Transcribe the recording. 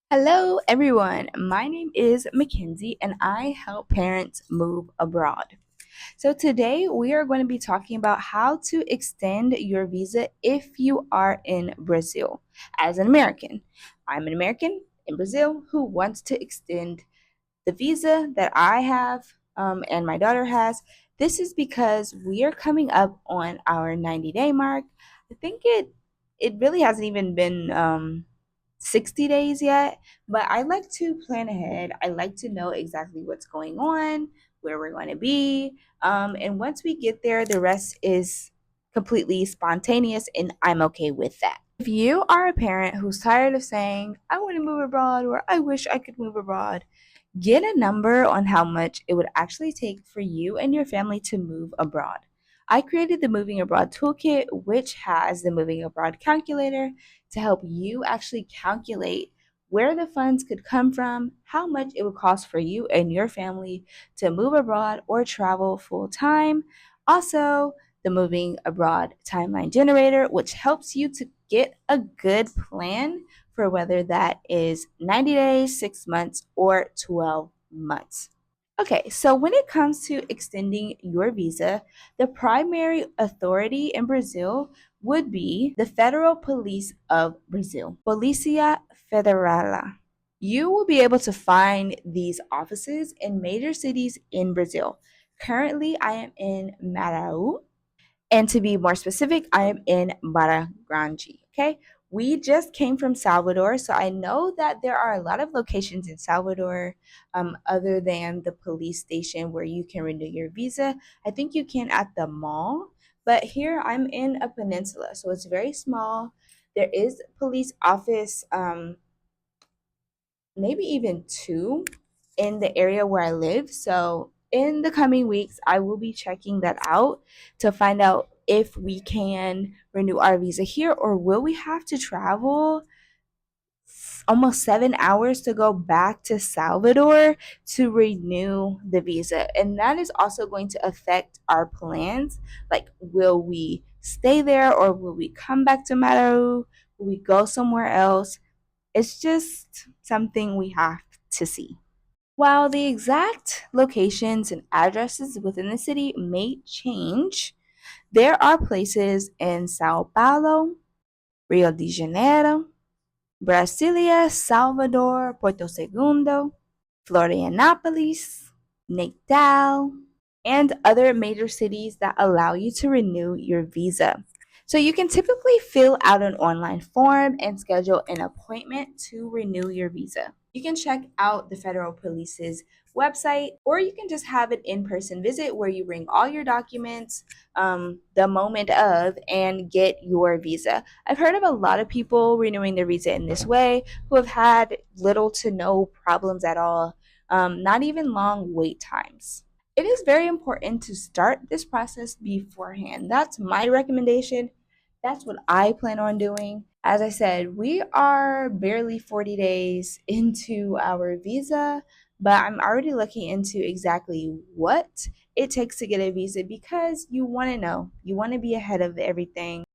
Hello, everyone. My name is Mackenzie, and I help parents move abroad. So, today we are going to be talking about how to extend your visa if you are in Brazil as an American. I'm an American in Brazil who wants to extend the visa that I have and my daughter has. This is because we are coming up on our 90-day mark. I think it really hasn't even been 60 days yet, but I like to plan ahead. I like to know exactly what's going on, where we're going to be. And once we get there, the rest is completely spontaneous, and I'm okay with that. If you are a parent who's tired of saying, I want to move abroad or I wish I could move abroad, get a number on how much it would actually take for you and your family to move abroad. I created the Moving Abroad Toolkit, which has the Moving Abroad calculator to help you actually calculate where the funds could come from, how much it would cost for you and your family to move abroad or travel full time. Also, the Moving Abroad Timeline Generator, which helps you to get a good plan for whether that is 90 days, 6 months, or 12 months. Okay, so when it comes to extending your visa, the primary authority in Brazil would be the Federal Police of Brazil, Polícia Federal. You will be able to find these offices in major cities in Brazil. Currently, I am in Maraú, and to be more specific, I am in Barra Grande. Okay. We just came from Salvador, so I know that there are a lot of locations in Salvador other than the police station where you can renew your visa. I think you can at the mall, but here I'm in a peninsula, so it's very small. There is a police office, maybe even two in the area where I live. So in the coming weeks, I will be checking that out to find out if we can renew our visa here or will we have to travel almost 7 hours to go back to Salvador to renew the visa. And that is also going to affect our plans. Like, will we stay there or will we come back to Maru? Will we go somewhere else? It's just something we have to see. While the exact locations and addresses within the city may change, there are places in Sao Paulo, Rio de Janeiro, Brasilia, Salvador, Porto Segundo, Florianopolis, Natal, and other major cities that allow you to renew your visa. So you can typically fill out an online form and schedule an appointment to renew your visa. You can check out the Federal Police's website, or you can just have an in person visit where you bring all your documents the moment of and get your visa. I've heard of a lot of people renewing their visa in this way who have had little to no problems at all, not even long wait times. It is very important to start this process beforehand. That's my recommendation. That's what I plan on doing. As I said, we are barely 40 days into our visa, but I'm already looking into exactly what it takes to get a visa because you want to know, you want to be ahead of everything.